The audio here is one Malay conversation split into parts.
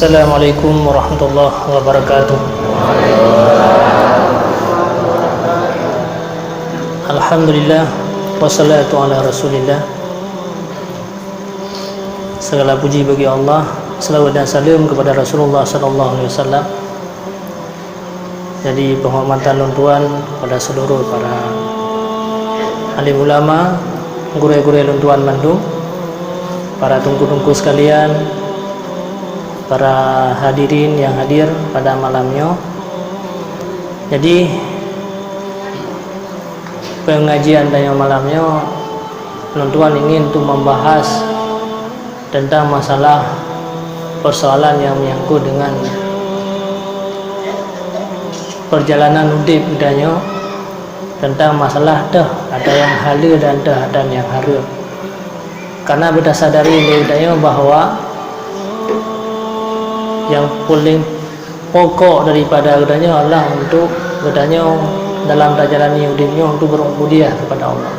Assalamualaikum warahmatullahi wabarakatuh. Alhamdulillah wassalatu ala rasulillah. Segala puji bagi Allah, selawat dan salam kepada Rasulullah sallallahu alaihi wasallam. Jadi penghormatan dan tuan kepada seluruh para alim ulama, guru-guru luntuan Bandung, para tungku-tungku sekalian, para hadirin yang hadir pada malamnya. Jadi pengajian tanya malamnya luntuan ingin untuk membahas tentang masalah persoalan yang menyangkut dengan perjalanan udip udahnya, tentang masalah ada yang hala dan ada yang hara. Karena berdasar dari udahnya bahawa yang paling pokok daripada udahnya adalah untuk udahnya dalam perjalanan udipnya untuk berubudiyah kepada Allah.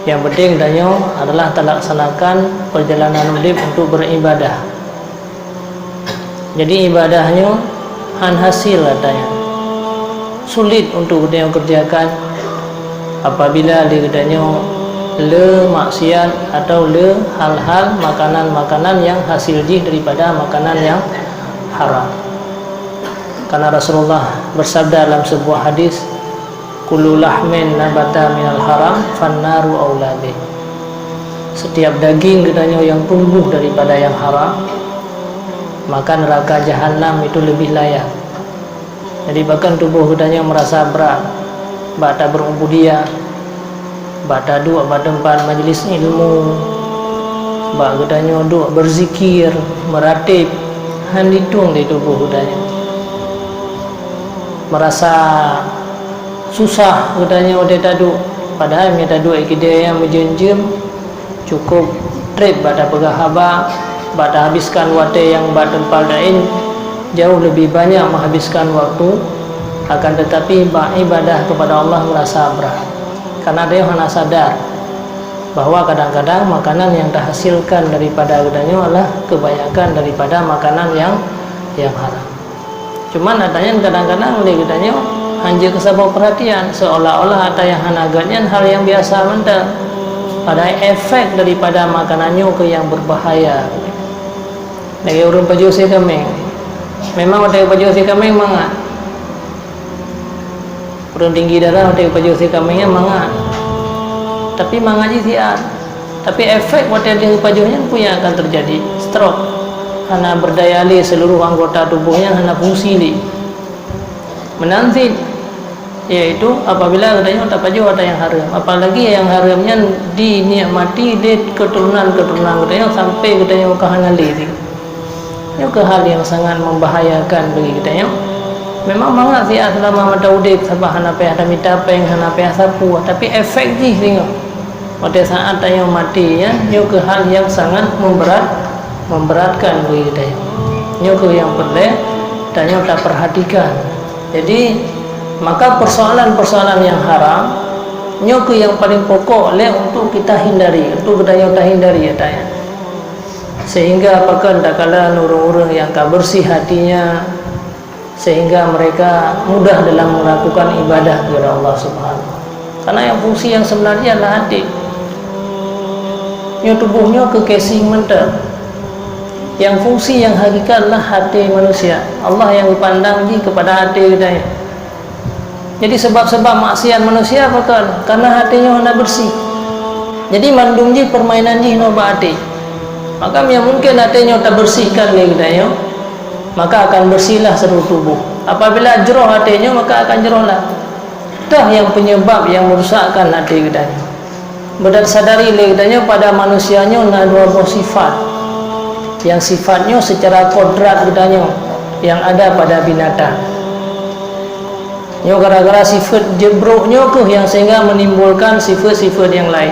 Yang penting udahnya adalah terlaksanakan perjalanan udip untuk beribadah. Jadi ibadahnya hasil adanya sulit untuk dia kerjakan apabila dia adanya le maksiat atau le hal-hal makanan-makanan yang hasil jih daripada makanan yang haram. Karena Rasulullah bersabda dalam sebuah hadis, kullu lahmin nabata minal haram fannaru aula bih. Setiap daging katanya yang tumbuh daripada yang haram, maka neraka jahanam itu lebih layak. Jadi bahkan tubuh katanya merasa berat, bata berubudiyah, bata duduk pada tempat majlis ilmu, bak katanya duduk berzikir, meratib, handitung di tubuh katanya. Merasa susah katanya dia taduk, padahal dia taduk dia yang menjenjem cukup trip pada pegahaba, pada habiskan waktu yang pada tempat lain jauh lebih banyak menghabiskan waktu, akan tetapi ibadah kepada Allah merasa berat. Karena dia hanya sadar bahawa kadang-kadang makanan yang terhasilkan daripada adanya adalah kebanyakan daripada makanan yang haram. Cuman adanya kadang-kadang oleh adanya hanya kesabar perhatian, seolah-olah ada yang hanagatnya hal yang biasa mentah, pada efek daripada makanannya ke yang berbahaya. Lagi urun baju si kambing, memang ada baju si kambing mangat, urun tinggi darah ada baju si kambingnya mangat, tapi mangat siat, tapi efek waktu dia bajunya punya akan terjadi stroke, hana berdaya li seluruh anggota tubuhnya, hana fungsi li menanti, yaitu apabila adanya tak baju ada yang haram, apalagi yang haramnya dinikmati di keturunan-keturunan katanya sampai katanya ke hana li. Ini ke hal yang sangat membahayakan bagi kita. Memang mangat siat selama mata udip sabah hana payah ada minta peng hana payah sapu, tapi efek ji tengok pada saat tanya mati ya, ini ke hal yang sangat memberatkan bagi kita. Ini ke yang perlu tanya tak perhatikan. Jadi maka persoalan-persoalan yang haram ini ke yang paling pokok le untuk kita hindari, untuk kita yang tak hindari ya tanya. Sehingga apakah tak kala orang-orang yang tak bersih hatinya, sehingga mereka mudah dalam melakukan ibadah kepada Allah Subhanahu. Karena yang fungsi yang sebenarnya adalah hati. Yang tubuhnya ke casing mentah. Yang fungsi yang hakikat adalah hati manusia. Allah yang dipandang ji kepada hati kita. Jadi sebab-sebab maksiat manusia apakah? Karena hatinya hendak bersih. Jadi mandum ji permainan ji no hati. Maka yang mungkin hatinya tak bersihkan lagi kita, maka akan bersihlah seluruh tubuh. Apabila jeroh hatinya, maka akan jerohlah. Dah yang penyebab yang merusakkan hati kita. Berdasari kita pada manusianya ada dua sifat. Yang sifatnya secara kodrat kita yang ada pada binatang. Gara-gara sifat jebroknya ke yang sehingga menimbulkan sifat-sifat yang lain.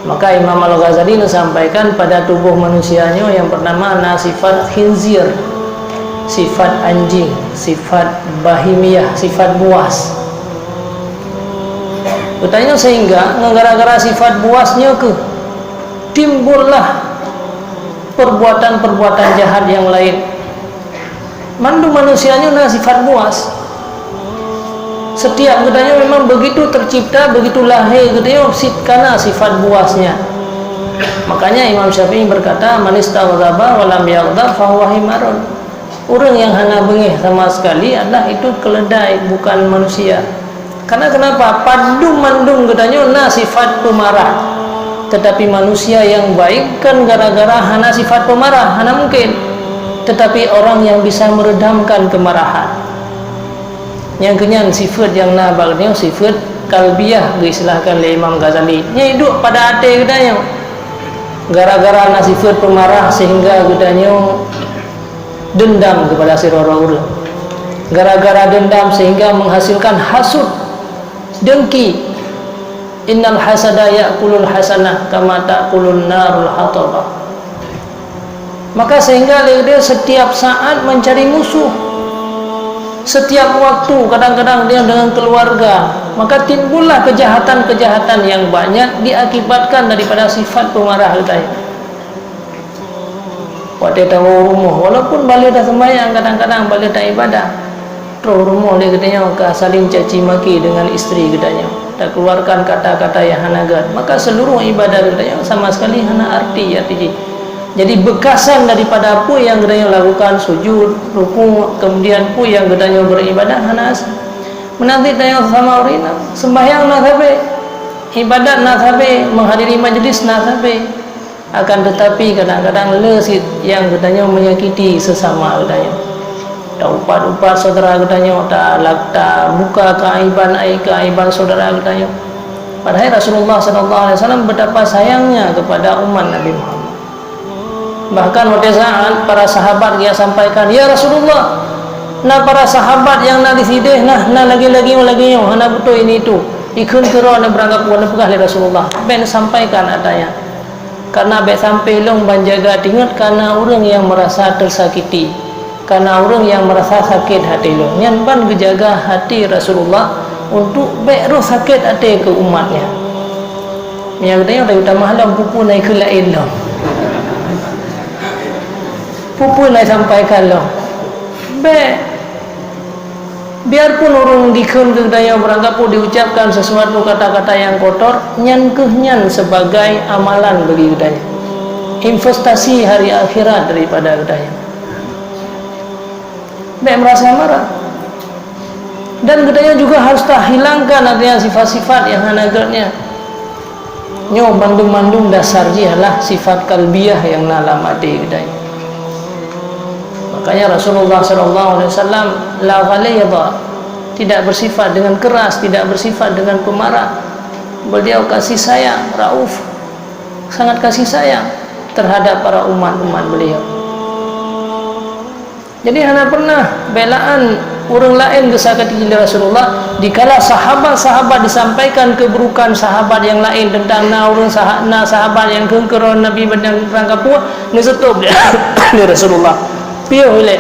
Maka Imam Al-Ghazali menyampaikan pada tubuh manusianya yang pertama ada sifat khinzir, sifat anjing, sifat bahimiyah, sifat buas. Bertanya sehingga gara-gara sifat buasnya ke timbullah perbuatan-perbuatan jahat yang lain. Mandu manusianya na sifat buas. Setiap katanya memang begitu tercipta, begitu lahir katanya karena sifat buasnya. Makanya Imam Syafi'i berkata, man istaghdaba wa lam yaghdab fa huwa himarun. Orang yang hana bengih sama sekali adalah itu keledai, bukan manusia. Karena kenapa? Padu mandung katanya na sifat pemarah. Tetapi manusia yang baik kan gara-gara hana sifat pemarah, hana mungkin. Tetapi orang yang bisa meredamkan kemarahan. Yang kenyan sifat yang nabagnya sifat kalbiyah diistilahkan oleh Imam Ghazali. Nya hidup pada hati katanya. Gara-gara sifat pemarah sehingga katanya dendam kepada sirara-ura. Gara-gara dendam sehingga menghasilkan hasud, dengki. Innal hasada ya'kulul hasanah kama ta'kulun narul hatabah. Maka sehingga dia setiap saat mencari musuh, setiap waktu, kadang-kadang dia dengan keluarga. Maka timbullah kejahatan-kejahatan yang banyak diakibatkan daripada sifat pemarah kita. Waktu tahu rumah, walaupun balik dah sembahyang, kadang-kadang balik tak ibadah, terus rumah dia katanya saling caci maki dengan isteri katanya, tak keluarkan kata-kata yang hanagat. Maka seluruh ibadah katanya sama sekali hana arti. Jadi bekasan daripada apa yang katanya lakukan, sujud, ruku, kemudian apa yang katanya beribadah hana asal. Menanti tanya sama orang sembahyang nak sampai, ibadat nak sampai, menghadiri majlis nak sampai. Akan tetapi kadang-kadang lesit yang katanya menyakiti sesama katanya. Tak upat-upat saudara katanya, tak buka keaiban saudara katanya. Padahal Rasulullah SAW betapa sayangnya kepada umat Nabi Muhammad. Bahkan pada saat para sahabat dia sampaikan, ya Rasulullah, na para sahabat yang nak disidih, na lagi-lagi na betul ini itu ikun kira na berangkat wana pegah oleh Rasulullah. Ben sampaikan adanya. Karena ben sampai long banjaga tingat karena orang yang merasa tersakiti, karena orang yang merasa sakit hati long. Yang ban menjaga hati Rasulullah untuk ben roh sakit hati ke umatnya. Yang katanya dah utama halang pupu naik ke lain long. Pupu nak sampaikan loh. Biarpun orang dikun ke daya berangkat pun diucapkan sesuatu kata-kata yang kotor, nyan sebagai amalan bagi kedaya. Investasi hari akhirat daripada kedaya. Merasa marah. Dan kedaya juga harus tak hilangkan adanya sifat-sifat yang hanagatnya. Nyo mandung-mandung dasar jialah sifat kalbiyah yang nalam hati kedaya. Makanya Rasulullah SAW la ghalidha, tidak bersifat dengan keras, tidak bersifat dengan pemarah. Beliau kasih sayang, rauf, sangat kasih sayang terhadap para umat-umat beliau. Jadi hanya pernah belaan orang lain kesakati Rasulullah dikala sahabat-sahabat disampaikan keburukan sahabat yang lain tentang sahabat yang kengkeron Nabi badang rangka puak ngesetop dia Rasulullah. Piyo boleh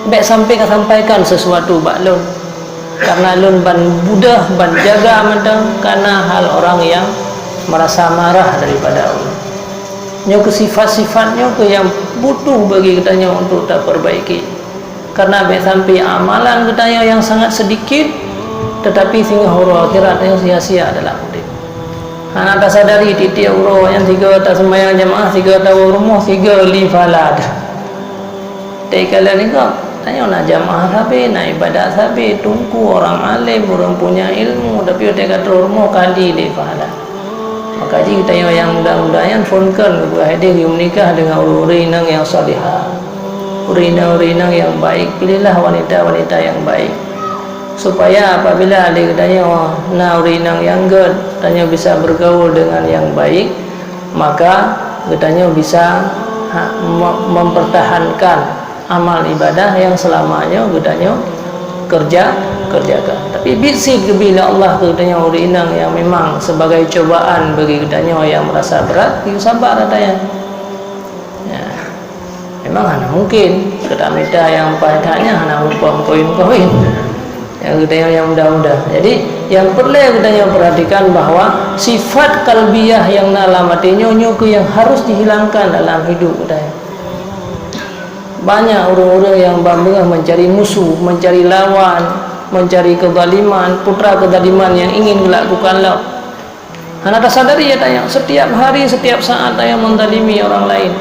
baik sampai sampaikan sesuatu bak lun, karena lun ban budah ban jaga mentang karena hal orang yang merasa marah daripada Allah. Nyo ke sifat-sifatnya ke yang butuh bagi kitanya untuk tak perbaiki. Karena baik sampai amalan kitanya yang sangat sedikit, tetapi sehingga huru akhirat yang sia-sia dalam hidup. Anak tak sadari titik euro yang 3 tak sembahyang jemaah, 3 tahu rumah, 3 li falad. Tekala ni kau tanya nak jemaah sahabat, nak ibadat sahabat, tunggu orang alim, orang punya ilmu, tapi dia kata rumah kali li falad. Maka jika tanya yang muda-muda yang fonkan kepada hadir yang menikah dengan orang yang salihah, orang yang baik, pilihlah wanita-wanita yang baik. Supaya apabila dia tanya na urinang yang good, tanya bisa bergaul dengan yang baik, maka katanya bisa mempertahankan amal ibadah yang selamanya katanya kerjakan. Tapi bisik bila Allah katanya urinang yang memang sebagai cobaan bagi katanya yang merasa berat, dia sabar katanya. Ya. Memang hanya mungkin kata minta yang pahitanya hanya umpam koin yang kita yang mudah-mudah. Jadi yang perlu kita perhatikan bahwa sifat kalbiyah yang dalam hatinya yang harus dihilangkan dalam hidup kita. Banyak orang-orang yang bangga mencari musuh, mencari lawan, mencari kezaliman, putra kezaliman yang ingin dilakukanlah. Anda tak sadari ya tanya, setiap hari, setiap saat tanya menzalimi orang lain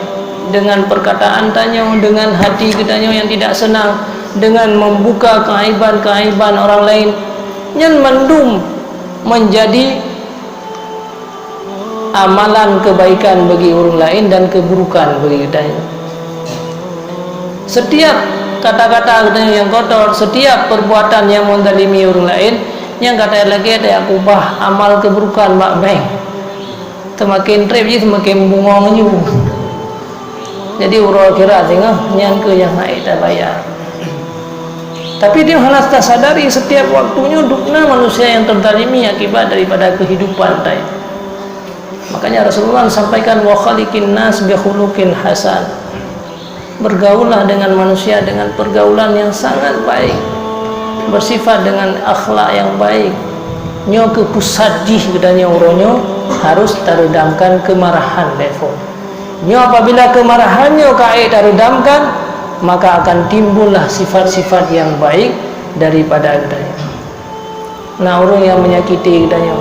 dengan perkataan tanya, dengan hati kitanya yang tidak senang, dengan membuka keaiban-keaiban orang lain yang mendum menjadi amalan kebaikan bagi orang lain dan keburukan bagi kitanya. Setiap kata-kata kitanya yang kotor, setiap perbuatan yang menzalimi orang lain, yang kata lagi ada akubah amal keburukan mak beng. Semakin trip je semakin bungong je. Jadi urut kira tengok yang ke yang naik tak bayar. Tapi dia halas tak sadari setiap waktunya dukna manusia yang terzalimi akibat daripada kehidupan tadi. Makanya Rasulullah sampaikan wa khaliqin nas bi khuluqin hasan. Bergaullah dengan manusia dengan pergaulan yang sangat baik. Bersifat dengan akhlak yang baik. Nyo ke pusajih gedanya uronyo harus teredamkan kemarahan level. Nyo apabila kemarahannya kai teredamkan, maka akan timbullah sifat-sifat yang baik daripada gedanya. Nah, orang yang menyakiti gedanya,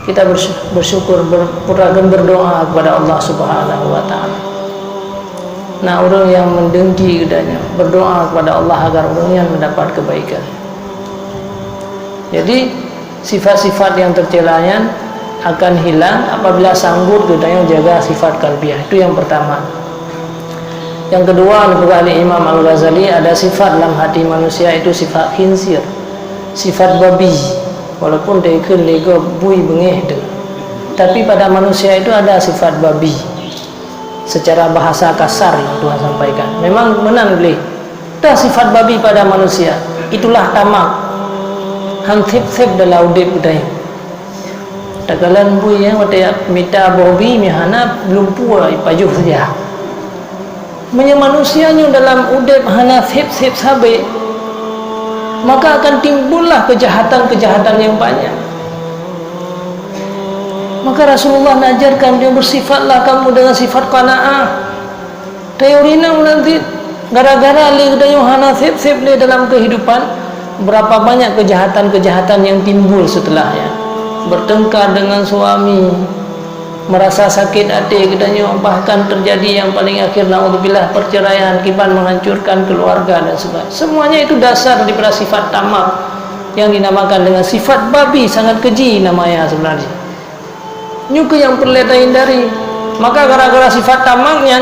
kita bersyukur, berdoa kepada Allah Subhanahu wa Ta'ala. Nah, orang yang mendengki gedanya, berdoa kepada Allah agar orangnya mendapat kebaikan. Jadi sifat-sifat yang tercelanya akan hilang apabila sanggup gedanya jaga sifat kalbiah. Itu yang pertama. Yang kedua, oleh Imam Al-Ghazali, ada sifat dalam hati manusia itu sifat khinsir, sifat babi. Walaupun dia ikut lega bui bengeh tu, tapi pada manusia itu ada sifat babi. Secara bahasa kasar yang Tuhan sampaikan, memang benar boleh. Ada sifat babi pada manusia. Itulah tamak. Hantip-tip dalam udip kita. Tagalan bui yang wata mita babi mihana belum puas pajuh saja. Manusianya dalam udip hana sip-sip sabe, maka akan timbullah kejahatan-kejahatan yang banyak. Maka Rasulullah mengajarkan dia bersifatlah kamu dengan sifat qanaah. Teorina nanti gara-gara lidah hana sip-sip dalam kehidupan, berapa banyak kejahatan-kejahatan yang timbul setelahnya. Bertengkar dengan suami, merasa sakit hati katanya, bahkan terjadi yang paling akhir naudzubillah perceraian, kiban menghancurkan keluarga dan sebagainya. Semuanya itu dasar daripada sifat tamak yang dinamakan dengan sifat babi, sangat keji namanya sebenarnya. Nyuka yang perlu kita hindari. Maka gara-gara sifat tamaknya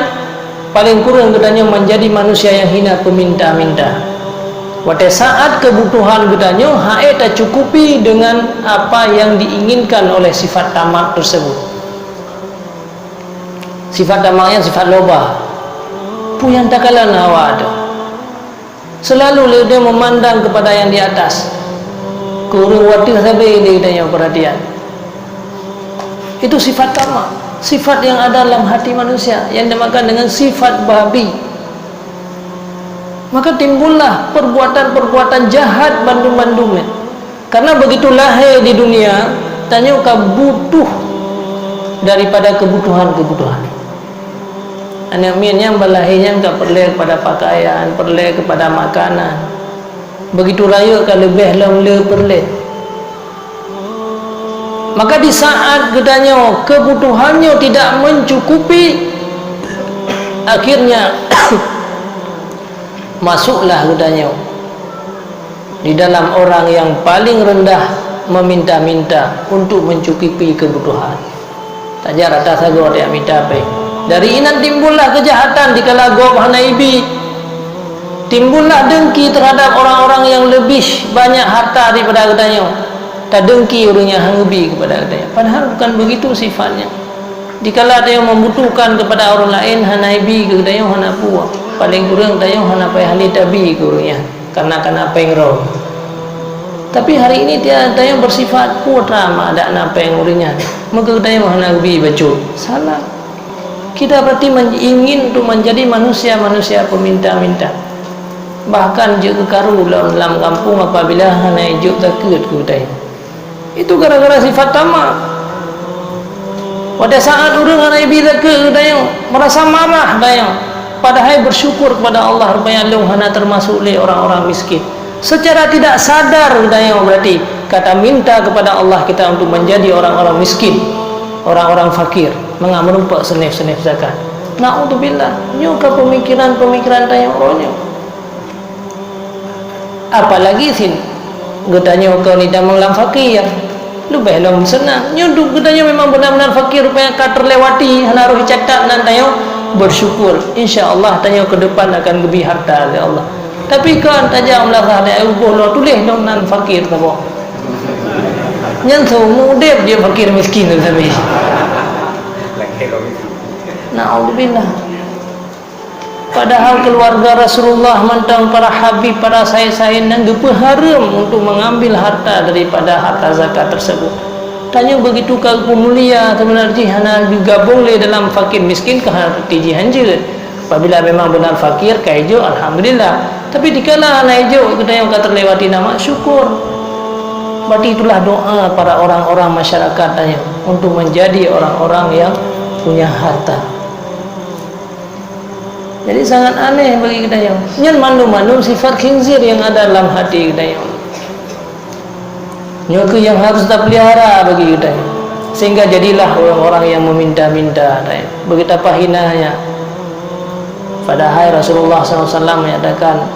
paling kurang katanya menjadi manusia yang hina, peminta-minta. Pada saat kebutuhan katanya hae tak cukupi dengan apa yang diinginkan oleh sifat tamak tersebut. Sifat tamaknya sifat loba. Puyan takalan hawa ada. Selalu dia memandang kepada yang di atas. Kurang watir sampai dia tanya perhatian. Itu sifat tamak, sifat yang ada dalam hati manusia yang dinamakan dengan sifat babi. Maka timbullah perbuatan-perbuatan jahat bandung-bandungnya. Karena begitu lahir di dunia, tanya kau butuh daripada kebutuhan-kebutuhan. Anak yang berlahirnya tak perlu kepada pakaian, perlu kepada makanan. Begitu raya kan lebih lemle perlu. Maka di saat gedanya kebutuhannya tidak mencukupi, akhirnya masuklah gedanya di dalam orang yang paling rendah meminta-minta untuk mencukupi kebutuhan. Saja rata saja dia minta apa. Dari inan timbullah kejahatan di kala gob hanaibi. Timbullah dengki terhadap orang-orang yang lebih banyak harta daripada gedanya. Tak dengki orangnya hangbi kepada dia. Padahal bukan begitu sifatnya. Dikala dia membutuhkan kepada orang lain hanaibi ke dia hana puak. Paling kurang dia hana pai hali tabi ke orangnya. Karena pengro. Tapi hari ini dia bersifat putra mak ada na peng orangnya. Maka dia hana bi baju. Salah. Kita berarti ingin untuk menjadi manusia-manusia peminta-minta. bahkan je karu dalam kampung apabila hana ijuk takut ke dai. Itu gara-gara sifat tamak. Pada saat orang hana ibi takut dai merasa marah dai, padahal bersyukur kepada Allah rupanya long hana termasuk oleh orang-orang miskin. Secara tidak sadar dai berarti kata minta kepada Allah kita untuk menjadi orang-orang miskin, orang-orang fakir, mengamrumpak senif-senif zakat. Na'udzubillah, nyuka pemikiran-pemikiran dai orangnya. Apalagi sin gedanya kau ni dah melang fakir lu belum senang nyuduk gedanya memang benar-benar fakir rupanya kau terlewati hana roh catat nan tayo bersyukur insyaallah tayo ke depan akan lebih harta oleh Allah. Tapi kan tajam lah ada Allah tulis dong nan fakir tabo nyantu mudep dia fakir miskin tu sampai na'udzubillah. Padahal keluarga Rasulullah mentang para habib, para sahabat yang haram untuk mengambil harta daripada harta zakat tersebut. Tanya begitu kau mulia sebenarnya hana digabung le dalam fakir miskin ke hati jihanjir. Apabila memang benar fakir kaijo alhamdulillah. Tapi dikala hana ijo kita yang terlewati nama syukur. Berarti itulah doa para orang-orang masyarakat tanya untuk menjadi orang-orang yang punya harta. Jadi sangat aneh bagi kita yang nyan mandu-mandu sifat khinzir yang ada dalam hati kita yang nyoku yang harus kita pelihara bagi kita yang. Sehingga jadilah orang-orang yang meminta-minta betapa hinanya. Padahal Rasulullah SAW menyatakan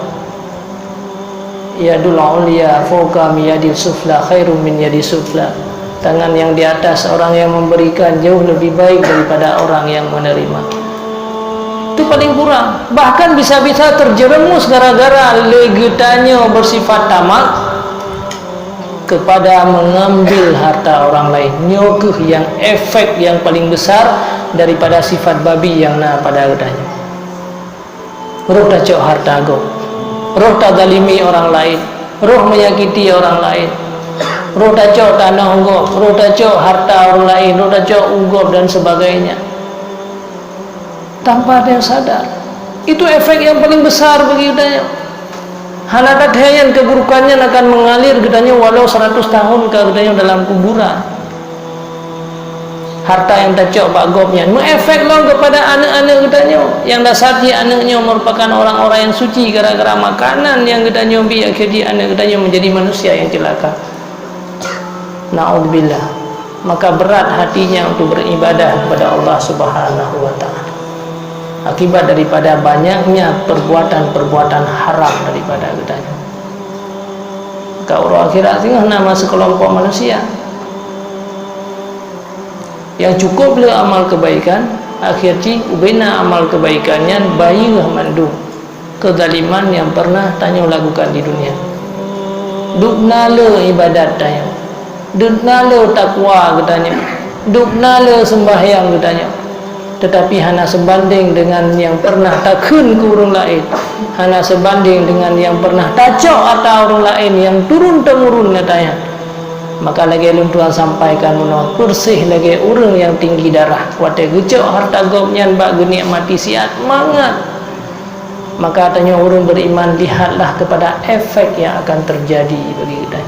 yadul ulia fawqa miyadil sufla khairum min yadi sufla. Tangan yang di atas orang yang memberikan jauh lebih baik daripada orang yang menerima. Itu paling kurang, bahkan bisa-bisa terjerumus gara-gara legetanya bersifat tamak kepada mengambil harta orang lain. Nyokuh yang efek yang paling besar daripada sifat babi yang na pada gedanya. Roh dah cok harta go, roh tak zalimi orang lain, roh menyakiti orang lain, roh dah cok tanah go, roh dah cok harta orang lain, roh dah cok ugop dan sebagainya. Tanpa ada yang sadar, itu efek yang paling besar bagi kita. Halakat hayan keburukannya akan mengalir gedanya walau 100 tahun ke gedanya dalam kuburan. Harta yang tercok pak gopnya mengefek long kepada anak-anak gedanya yang dasarnya anaknya merupakan orang-orang yang suci gara-gara makanan yang gedanya bi akhirnya anak gedanya menjadi manusia yang celaka. Na'udzubillah. Maka berat hatinya untuk beribadah kepada Allah Subhanahu wa taala. Akibat daripada banyaknya perbuatan-perbuatan haram daripada gedanya. Maka orang akhirat tinggal nama sekelompok manusia yang cukup le amal kebaikan, akhirnya ubena amal kebaikannya bayuh mandu kezaliman yang pernah tanya lakukan di dunia. Dukna le ibadat tanya, dukna le takwa gedanya, dukna le sembahyang gedanya. Tetapi hana sebanding dengan yang pernah takun ke orang lain, hana sebanding dengan yang pernah tacok atau orang lain yang turun-temurun katanya. Maka lagi lum Tuhan sampaikan menolak bersih lagi orang yang tinggi darah kuatnya gecok harta gopnya bak geniak mati siat mangat. Maka katanya orang beriman lihatlah kepada efek yang akan terjadi bagi kita.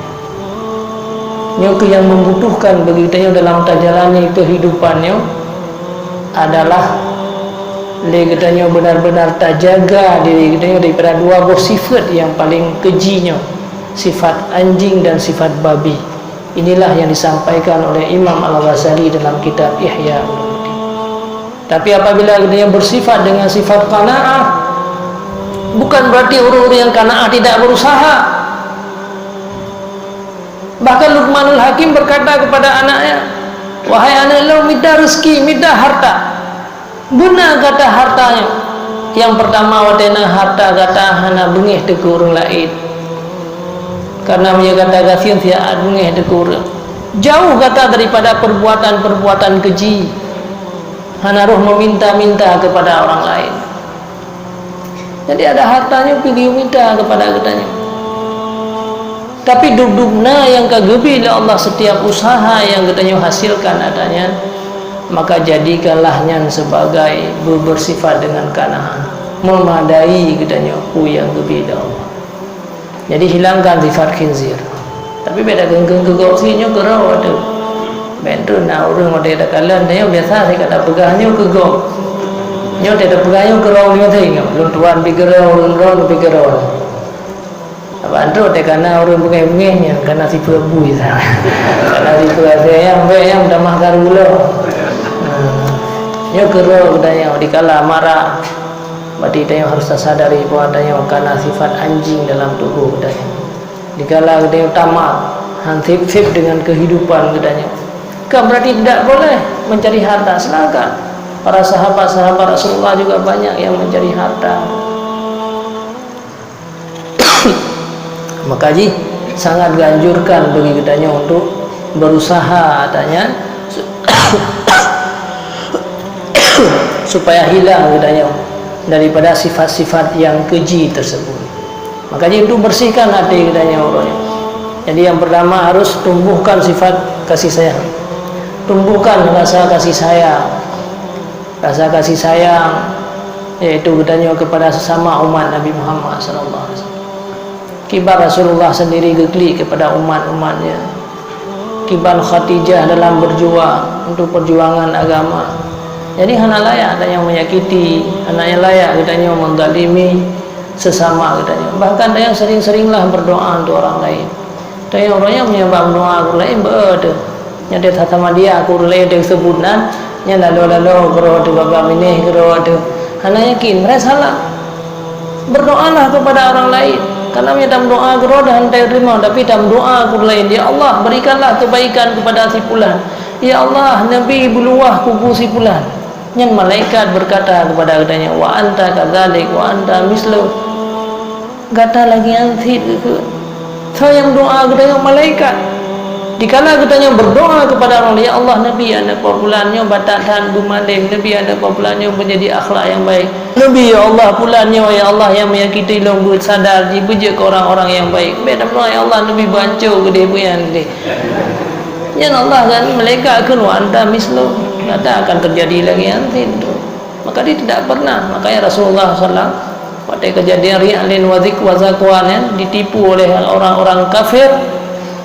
Nyoku yang membutuhkan bagi kita dalam tajalani kehidupannya adalah legetanya benar-benar tak jaga diri kita daripada dua buah sifat yang paling kejinya, sifat anjing dan sifat babi. Inilah yang disampaikan oleh Imam Al-Ghazali dalam kitab Ihya Ulumuddin. Tapi apabila dia bersifat dengan sifat qanaah, bukan berarti orang-orang yang qanaah tidak berusaha. Bahkan Luqmanul Hakim berkata kepada anaknya, wahai anak lo, minta rezeki, minta harta. Guna kata hartanya. Yang pertama wadena harta kata hana bengih teku orang lain. Karena punya kata gasian siat bengih teku orang. Jauh kata daripada perbuatan-perbuatan keji. Hana roh meminta-minta kepada orang lain. Jadi ada hartanya pilih minta kepada katanya. Tapi dudukna yang kagebi oleh Allah setiap usaha yang katanya hasilkan adanya, maka jadikanlah nyan sebagai bersifat dengan kanahan. memadai katanya ku yang berbeza Allah. Jadi hilangkan sifat khinzir. Tapi beda geng-geng gegok-sinya gerau ada. Bentu nak orang ada dak kalan dia biasa saya kata pegahnya gegok. Nyo tidak pegahnya gerau dia tengok. Lu tuan pi gerau, orang pi gerau. Apa antro te kana orang pengen-pengennya kana si pebu sana. Kana si pebu yang dah mah karulo. Nyo gerau katanya dikala marah. Berarti dia harus sadari bahawa dia karena sifat anjing dalam tubuh katanya. Dikala dia tamat, hansip-sip dengan kehidupan katanya. Kan berarti tidak boleh mencari harta. Silakan. Para sahabat-sahabat Rasulullah juga banyak yang mencari harta. Maka sangat dianjurkan bagi katanya untuk berusaha katanya supaya hilang katanya daripada sifat-sifat yang keji tersebut. Makanya itu bersihkan hati katanya orangnya. Jadi yang pertama harus tumbuhkan sifat kasih sayang. Tumbuhkan rasa kasih sayang. Rasa kasih sayang yaitu katanya kepada sesama umat Nabi Muhammad sallallahu alaihi wasallam. Kibar Rasulullah sendiri geklik kepada umat-umatnya. Kibar Khadijah dalam berjuang untuk perjuangan agama. Jadi hana layak ada yang menyakiti, hana yang layak katanya menzalimi sesama katanya. Bahkan ada yang sering-seringlah berdoa untuk orang lain. Ada yang orangnya menyembah doa orang lain berada. Yang dia sama dia aku lain dia sebutan, yang lalu-lalu gerak tu babam ini gerak tu. Hana yakin mereka salah. Berdoalah kepada orang lain. Karena dalam doa gerak dah hentai terima, tapi dalam doa aku lain ya Allah berikanlah kebaikan kepada si fulan. Ya Allah Nabi buluah kuku si fulan. Yang malaikat berkata kepada katanya wa anta kadzalik wa anta mislu. Kata lagi anti ke saya yang doa katanya malaikat. Dikala katanya berdoa kepada Allah ya Allah Nabi anda populannya batatan bumalim Nabi anda populannya menjadi akhlak yang baik. Nabi ya Allah pulannya ya Allah yang menyakiti lembut sadar dibujak ke orang-orang yang baik. Beda doa ya Allah Nabi bancu gede puyan gede. Ya Allah kan malaikat kan wa anta mislu. Kata akan terjadi lagi nanti itu. Maka dia tidak pernah. Makanya Rasulullah SAW pada kejadian ri'alin wadzik wazakwan ya, ditipu oleh orang-orang kafir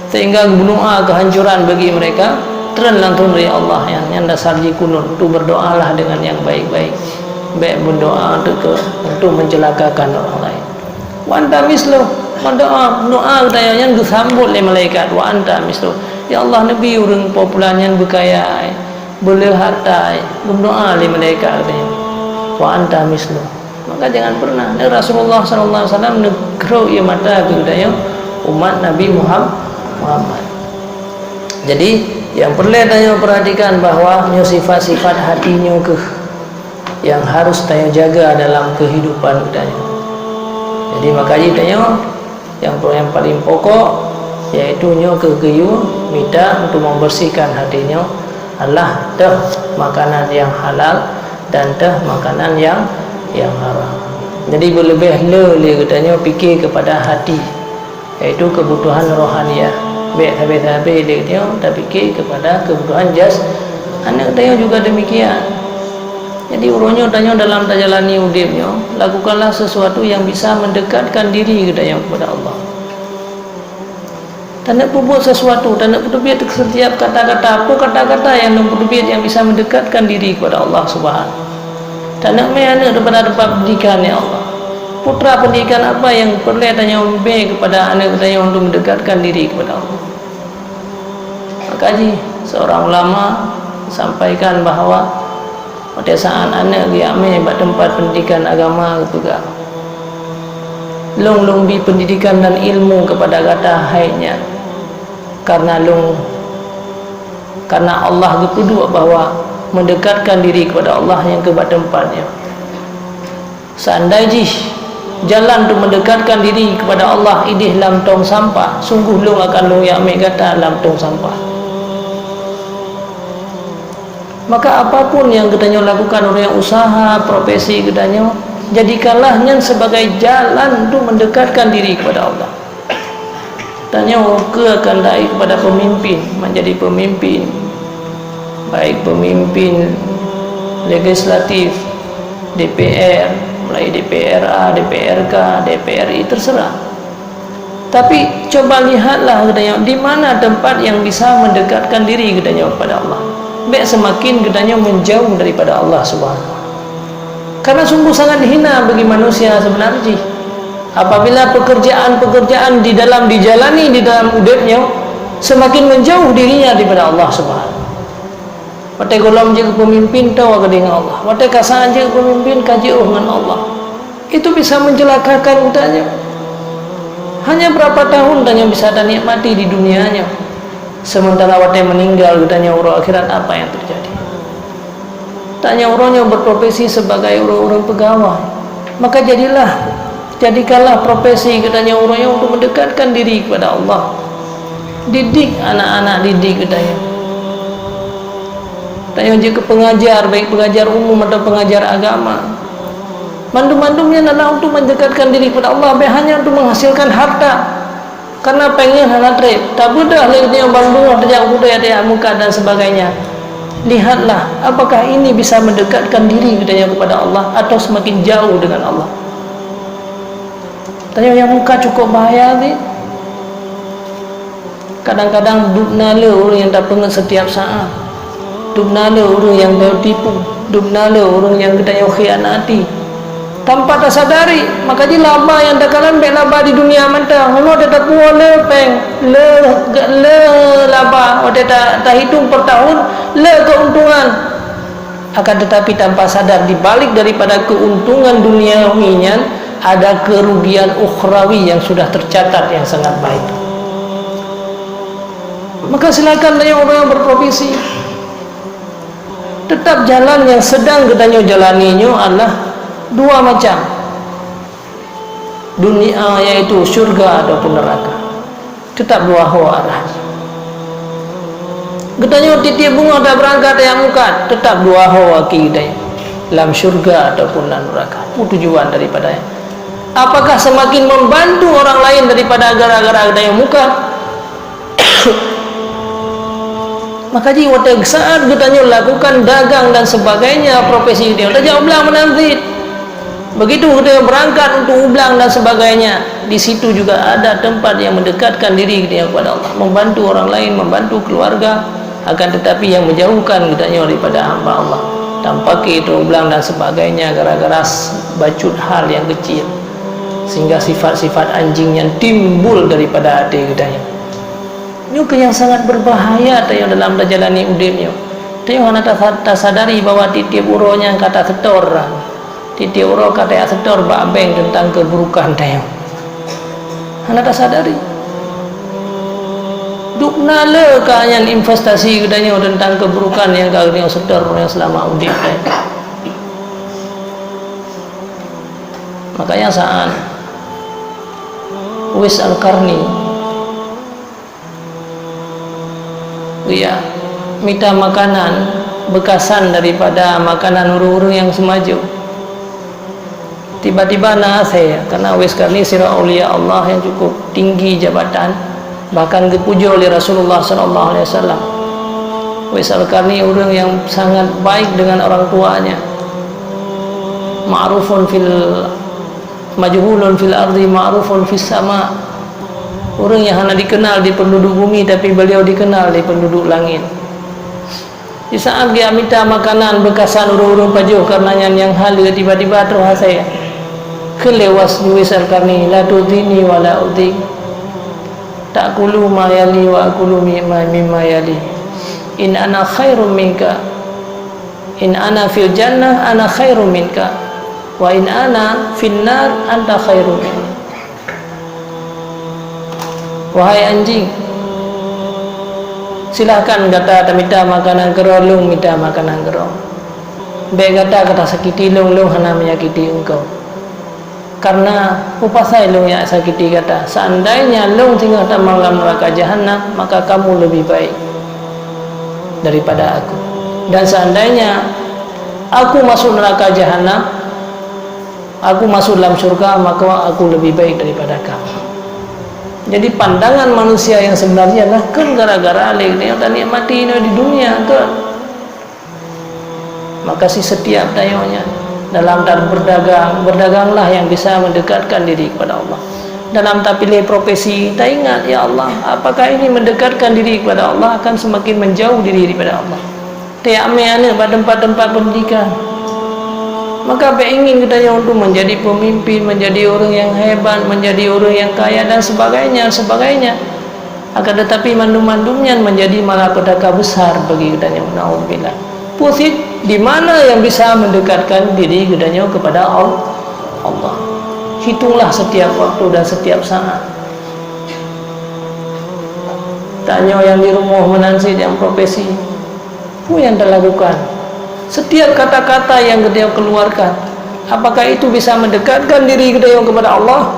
sehingga berdoa kehancuran bagi mereka. Terus langsung dari Allah yang dasar kunut itu berdoalah dengan yang baik-baik. Baik berdoa untuk mencelakakan orang lain. Wa anta mislu. Berdoa katanya yang disambut oleh malaikat wa anta mislu. Ya Allah Nabi urang populannya berkaya. Boleh harta berdoa oleh malaikat katanya wa anta mislu. Maka jangan pernah Rasulullah sallallahu alaihi wasallam negro ia mata katanya umat Nabi Muhammad. Jadi yang perlu tanya perhatikan bahwa sifat-sifat hatinya yang harus tanya jaga dalam kehidupan katanya. Jadi makanya tanya yang paling pokok yaitu nyo kegeyu minta untuk membersihkan hatinya Allah teh makanan yang halal dan teh makanan yang haram. Jadi berlebih le katanya fikir kepada hati yaitu kebutuhan rohaniah. Baik habis-habis dia fikir kepada kebutuhan jas. Anak tanya juga demikian. Jadi urunyo tanya dalam tajalani udipnya lakukanlah sesuatu yang bisa mendekatkan diri kepada Allah. Tak nak buat sesuatu, tak nak berbuat setiap kata-kata, apa kata-kata yang berbuat yang bisa mendekatkan diri kepada Allah Subhanahu. Tak nak main daripada tempat pendidikan ya Allah. Putra pendidikan apa yang perlu tanya umbe kepada anak tanya untuk mendekatkan diri kepada Allah. Maka seorang ulama sampaikan bahawa pada saat anak dia ambil tempat pendidikan agama juga long bi pendidikan dan ilmu kepada kata haidnya karena Allah kedua bahwa mendekatkan diri kepada Allah yang kebat tempatnya. Seandainya jalan untuk mendekatkan diri kepada Allah idih dalam tong sampah, sungguh long akan long yang ambil kata dalam tong sampah. Maka apapun yang katanya lakukan orang yang usaha profesi katanya jadikanlahnya sebagai jalan untuk mendekatkan diri kepada Allah. Tanya ke akan naik kepada pemimpin, menjadi pemimpin, baik pemimpin legislatif, DPR mulai DPRA, DPRK, DPRI, terserah. Tapi coba lihatlah katanya, di mana tempat yang bisa mendekatkan diri katanya kepada Allah. Baik semakin katanya menjauh daripada Allah Subhanahu. Karena sungguh sangat hina bagi manusia sebenarnya apabila pekerjaan-pekerjaan dijalani di dalam udepnya semakin menjauh dirinya daripada Allah Subhanahu. Watai golong je pemimpin tahu dengan Allah, watai kasaan je pemimpin kaji dengan Allah, itu bisa mencelakakan kitanya. Hanya berapa tahun tanya bisa ada nikmati di dunianya, sementara watai meninggal kitanya urut akhirat apa yang terjadi. Tanya orangnya berprofesi sebagai orang-orang pegawai, maka jadikanlah profesi katanya orangnya untuk mendekatkan diri kepada Allah. Didik anak-anak, didik katanya. Tanya jika pengajar, baik pengajar umum atau pengajar agama, mandu-mandumnya adalah untuk mendekatkan diri kepada Allah, hanya untuk menghasilkan harta. Karena pengen anak trip, tak mudah lihatnya banggung, ada budaya, ada muka dan sebagainya. Lihatlah apakah ini bisa mendekatkan diri katanya kepada Allah atau semakin jauh dengan Allah. Tanya yang muka cukup bahaya ni. Kadang-kadang dubnala orang yang tak pengen setiap saat, dubnala orang yang tertipu, dubnala orang yang katanya khianati tanpa tak sadari. Maka je laba yang tak kalan baik laba di dunia mantah Allah dia tak puas lepeng le laba dia tak hitung per tahun le keuntungan. Akan tetapi tanpa sadar di balik daripada keuntungan duniawinya ada kerugian ukhrawi yang sudah tercatat yang sangat baik. Maka silakan tanya orang yang berprofesi, tetap jalan yang sedang katanya jalaninya adalah dua macam dunia, yaitu syurga ataupun neraka. Tetap dua arah. Katanya titik bunga tak berangkat yang muka, tetap dua aki katanya, dalam syurga ataupun dalam neraka. Tujuan daripadanya apakah semakin membantu orang lain daripada gara-gara katanya muka. Maka jika saat katanya lakukan dagang dan sebagainya, profesi dia tak jauh belang menanti. Begitu dia berangkat untuk ublang dan sebagainya, di situ juga ada tempat yang mendekatkan diri dia kepada Allah, membantu orang lain, membantu keluarga, akan tetapi yang menjauhkan katanya daripada hamba Allah. Tanpa itu ublang dan sebagainya gara-gara bacut hal yang kecil, sehingga sifat-sifat anjing yang timbul daripada hati katanya. Ini yang sangat berbahaya tanya dalam menjalani udipnya. Tanya anak tak sadari bahwa titik uronya kata setor, titik uro kata setor babeng tentang keburukan tanya. Anak tak sadari. Duk nala kanyan investasi katanya tentang keburukan yang kau setor yang selama udip. Makanya saat Uwais Al-Qarni minta makanan bekasan daripada makanan urung-urung yang semaju. Tiba-tiba saya karena Uwais Qarni sirah aulia Allah yang cukup tinggi jabatan, bahkan dipuji oleh Rasulullah SAW. Uwais Al-Qarni orang yang sangat baik dengan orang tuanya, ma'rufun majhulun fil ardi ma'rufun fis sama. Orang yang hanya dikenal di penduduk bumi, tapi beliau dikenal di penduduk langit. Di saat dia minta makanan bekasan urung-urung pajuh karenanya yang halu, tiba-tiba terus saya kelewas Uwais Al-Qarni, la tudini wa la udik, ta'kulu ma yali wa akulu mimma yali, in ana khairum minka, in ana fil jannah ana khairum minka, wa in ana fin nar anta khairum minni. Wahai anjing, silahkan kata minta makanan gerong, lung minta makanan gerong. Baik kata sakiti lung hana menyakiti engkau. Karena upasai lung yang sakiti kata, seandainya lung tinggal dalam neraka jahanam, maka kamu lebih baik daripada aku. Dan seandainya aku masuk neraka jahanam, aku masuk dalam surga, maka aku lebih baik daripada kamu. Jadi pandangan manusia yang sebenarnya adalah kan gara-gara dia tak nikmati ini di dunia kan. Maka si setiap dayanya Dalam tab berdagang, berdaganglah yang bisa mendekatkan diri kepada Allah. Dalam tak pilih profesi, tak ingat, ya Allah, apakah ini mendekatkan diri kepada Allah akan semakin menjauh diri daripada Allah. Tak ambil anak pada tempat-tempat pendidikan. Maka apa ingin kita untuk menjadi pemimpin, menjadi orang yang hebat, menjadi orang yang kaya dan sebagainya. Akan tetapi mandum-mandumnya menjadi malapetaka besar bagi kita yang naudzubillah. Pusing di mana yang bisa mendekatkan diri kita kepada Allah. Hitunglah setiap waktu dan setiap saat. Tanya yang di rumah menansi yang profesi, apa yang dia lakukan? Setiap kata-kata yang dia keluarkan, apakah itu bisa mendekatkan diri dia kepada Allah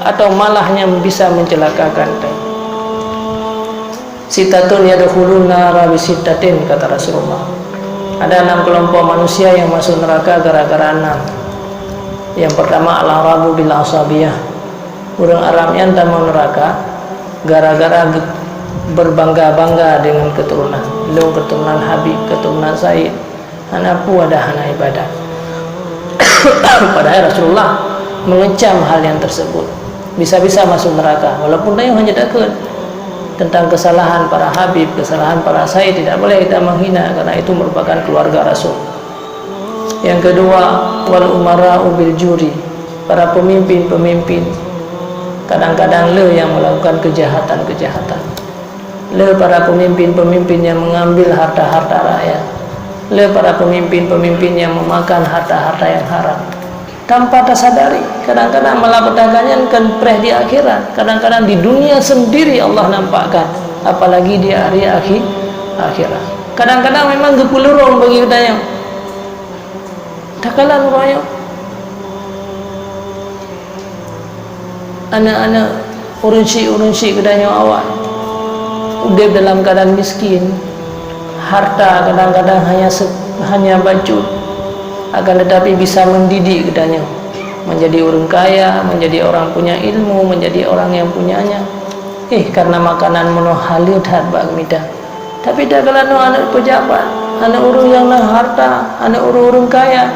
atau malahnya bisa mencelakakan dia? Sitatun yadkhulun nara bisittatin, kata Rasulullah. Ada 6 kelompok manusia yang masuk neraka gara-gara 6. Yang pertama al-arabu bil asabiyah, orang Arab yang tamu neraka gara-gara berbangga-bangga dengan keturunan. Lo keturunan Habib, keturunan Said, anapu ada hana ibadah. Padahal Rasulullah mengecam hal yang tersebut. Bisa-bisa masuk neraka walaupun dia hanya takut tentang kesalahan para Habib, kesalahan para Said, tidak boleh kita menghina karena itu merupakan keluarga Rasul. Yang kedua, wal umara'u bil juri, para pemimpin-pemimpin kadang-kadang yang melakukan kejahatan-kejahatan. Para pemimpin-pemimpin yang mengambil harta-harta rakyat. Para pemimpin-pemimpin yang memakan harta-harta yang haram tanpa tersadari. Kadang-kadang malapetakannya kan preh di akhirat, kadang-kadang di dunia sendiri Allah nampakkan, apalagi di hari akhirat. Kadang-kadang memang gepulurung bagi kita yang takalan royok. Anak-anak urunsi kedanya awak udah dalam keadaan miskin, harta kadang-kadang hanya baju, akan tetapi bisa mendidik kedanya menjadi orang kaya, menjadi orang punya ilmu, menjadi orang yang punyanya. Karena makanan menu halid bag mida. Tapi dah kalau anak pejabat, anak orang yang nak harta, anak orang kaya,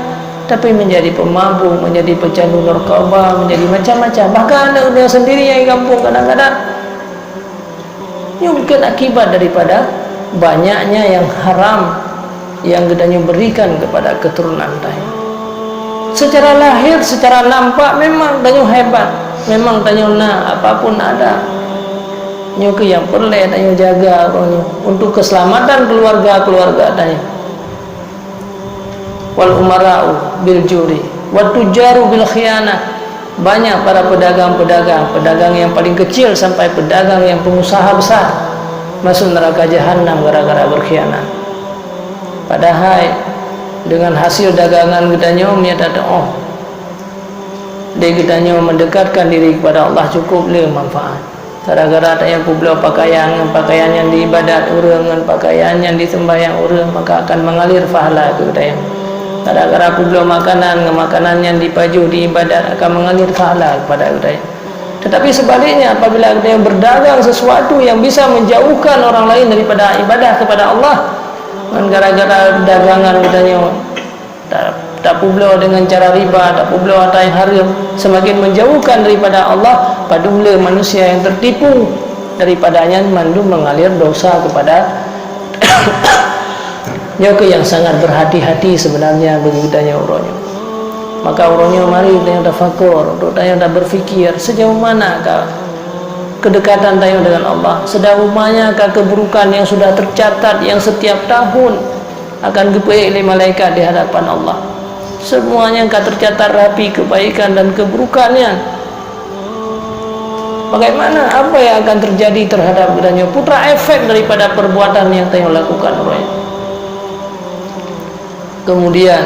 tapi menjadi pemabuk, menjadi pecandu narkoba, menjadi macam-macam. Bahkan anak dia sendiri yang kampung kadang-kadang ini bukan akibat daripada banyaknya yang haram yang gedanya berikan kepada keturunan tanya. Secara lahir, secara nampak memang tanya hebat, memang tanya apapun ada. Nyuki yang perlu tanya jaga untuk keselamatan keluarga tanya. Wal umara'u bil juri, wa tujaru bil khianah. Banyak para pedagang yang paling kecil sampai pedagang yang pengusaha besar masuk neraka jahanam gara-gara berkhianat. Padahal dengan hasil dagangan kita nyom dia kita nyom mendekatkan diri kepada Allah cukup le manfaat. Gara-gara tak yang publik pakaian yang diibadat urang dengan pakaian yang disembahyang urang, maka akan mengalir pahala ke kita yang. Gara-gara publik makanan yang dipaju diibadat akan mengalir pahala kepada kita yang. Tetapi sebaliknya, apabila kita yang berdagang sesuatu yang bisa menjauhkan orang lain daripada ibadah kepada Allah, dan gara-gara dagangan katanya tak publik dengan cara riba, tak publik harta yang haram, semakin menjauhkan daripada Allah, padahal manusia yang tertipu daripadanya mandum mengalir dosa kepada nyoke yang sangat berhati-hati sebenarnya bagi tanya urangnya. Maka urangnya mari tanya tafakur, untuk tanya berfikir sejauh mana kedekatan tanya dengan Allah, sejauh mana keburukan yang sudah tercatat yang setiap tahun akan dipetik oleh malaikat di hadapan Allah. Semuanya tercatat rapi kebaikan dan keburukannya. Bagaimana, apa yang akan terjadi terhadap kita putra efek daripada perbuatan yang tanya lakukan orangnya. Kemudian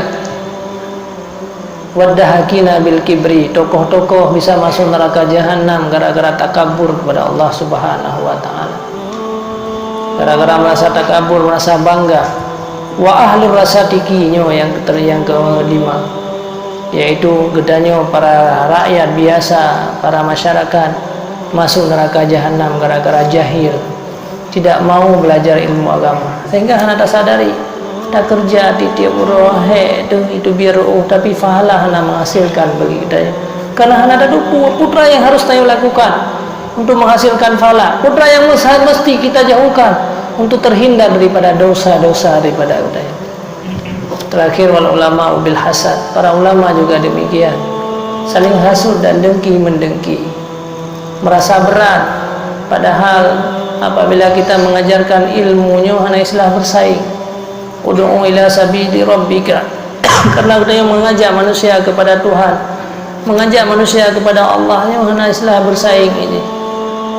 wadahakina bil kibri, tokoh-tokoh bisa masuk neraka jahanam gara-gara takabur kepada Allah Subhanahu wa taala. Gara-gara merasa takabur, merasa bangga. Wa ahlur rasatikinyo yang kelima, yaitu gedanya para rakyat biasa, para masyarakat masuk neraka jahanam gara-gara jahil, tidak mau belajar ilmu agama, sehingga hendak tak sadari tak kerja tiap rohe itu biar tapi fahala hana menghasilkan bagi kita. Karena hana ada putra yang harus tayo lakukan untuk menghasilkan fahala. Putra yang mesti kita jauhkan untuk terhindar daripada dosa-dosa daripada kita. Terakhir wal ulama bil hasad. Para ulama juga demikian. Saling hasud dan dengki mendengki. Merasa berat padahal apabila kita mengajarkan ilmunya hanya islah bersaing. Ud'u ila sabili rabbika. Karena kita yang mengajak manusia kepada Tuhan, mengajak manusia kepada Allah, hanya islah bersaing ini.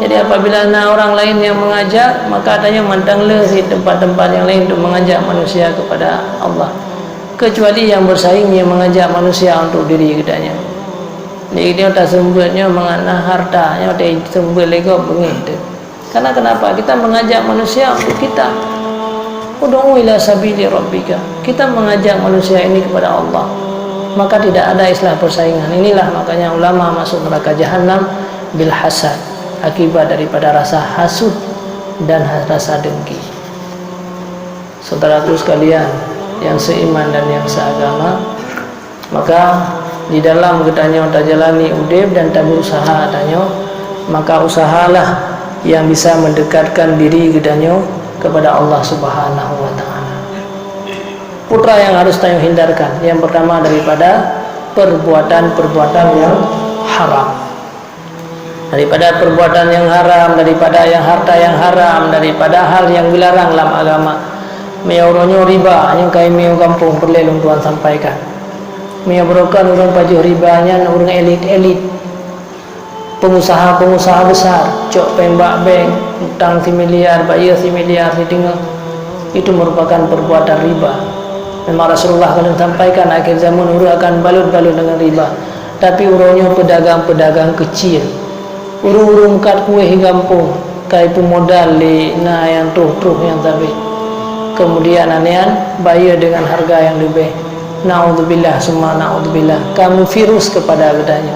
Jadi apabila orang lain yang mengajak, maka adanya mantang di tempat-tempat yang lain untuk mengajak manusia kepada Allah. Kecuali yang bersaing yang mengajak manusia untuk diri kitanya. Jadi dia tak sembunyinya mengenai harta, yang dia sembunyi lego begitu. Karena kenapa? Kita mengajak manusia untuk kita. Ud'u ila sabili rabbika. Kita mengajak manusia ini kepada Allah. Maka tidak ada istilah persaingan. Inilah makanya ulama masuk neraka jahanam bil hasad, akibat daripada rasa hasud dan rasa dengki. Saudaraku sekalian yang seiman dan yang seagama, maka di dalam ketanya tak jalani udib dan tak berusaha tanya, maka usahalah yang bisa mendekatkan diri ketanya kepada Allah Subhanahu wa taala. Putra yang harus tayo hindarkan, yang pertama daripada perbuatan-perbuatan yang haram. Daripada perbuatan yang haram, daripada yang harta yang haram, daripada hal yang dilarang dalam agama. Meoronyo riba, yang kai meo kampung perlelong Tuhan sampaikan. Meo brokan orang pajuh ribanya orang elit-elit. Pengusaha-pengusaha besar, cok pembak bank, utang si miliar, bayar si miliar, si tinggal. Itu merupakan perbuatan riba. Memang Rasulullah akan sampaikan akhir zaman urang akan balut-balut dengan riba. Tapi urangnya pedagang-pedagang kecil. Urung-urung kat kue gampung, kai pemodal li na yang truh-truh yang tapi. Kemudian anean bayar dengan harga yang lebih. Naudzubillah summa naudzubillah. Kamu virus kepada bedanya.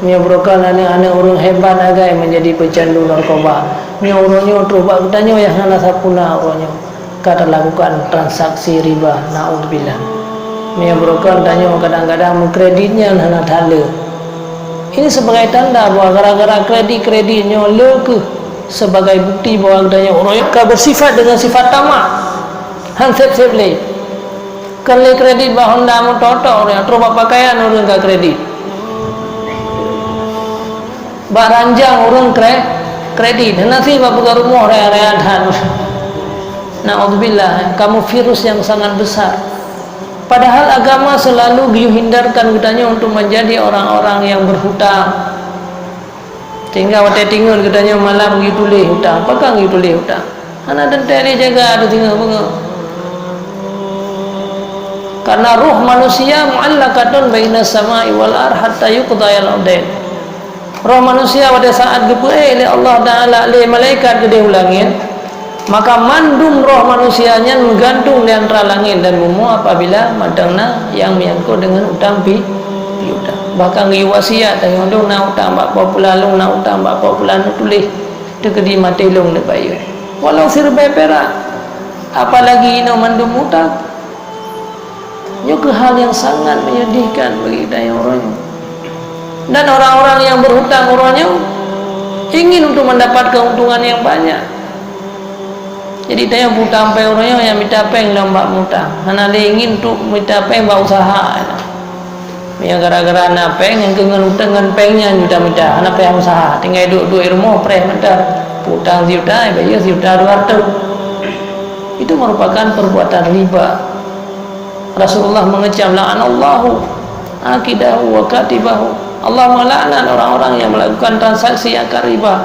Menyebrokan anak-anak orang hebat agai menjadi pecandu narkoba. Orangnya terubah katanya yang hana sapuna orangnya kata lakukan transaksi riba. Naudzubillah. Menyebrokan tanya kadang-kadang kreditnya hana thala. Ini sebagai tanda bahwa gara-gara kreditnya leke sebagai bukti bahwa katanya orangnya bersifat dengan sifat tamak. Hansep le. Kalau kredit bah Honda mu toto orang terubah pakaian orang ka kredit. Baranjang urung kredit nanti bapak rumah raya-raya dan naudzubillah, kamu virus yang sangat besar. Padahal agama selalu dihindarkan katanya untuk menjadi orang-orang yang berhutang. Tinggal waktu tinggal katanya malam gitu leh hutang, apakah gitu leh hutang? Anak dan teri jaga ada tinggal bunga. Karena ruh manusia mu'allaqatun bainas sama'i wal ardh hatta yuqdayal udain. Roh manusia pada saat dipuai oleh Allah Ta'ala oleh malaikat gede langit, maka mandum roh manusianya menggantung di antara langit dan bumi apabila madangna yang menyangkut dengan utang pi utang. Bahkan ngi wasiat yang dong na utang bak populalung na utang bak populan tulis dekedi matilung de bayar. Walau sirbai perak apalagi ino mandum utang. Nyo ke hal yang sangat menyedihkan bagi daya orangnya. Dan orang-orang yang berhutang orangnya ingin untuk mendapat keuntungan yang banyak. Jadi dia yang hutang pe orangnya yang minta peng lembak hutang. Hana dia ingin untuk minta peng buat usaha. Yang gara-gara na peng yang dengan hutang dengan pengnya minta-minta. Hana peng usaha. Tinggal duduk rumah pre mentar hutang juta, bayar juta 200. Itu merupakan perbuatan riba. Rasulullah mengecam la'anallahu akidahu wa katibahu. Allah melaknat orang-orang yang melakukan transaksi akar riba,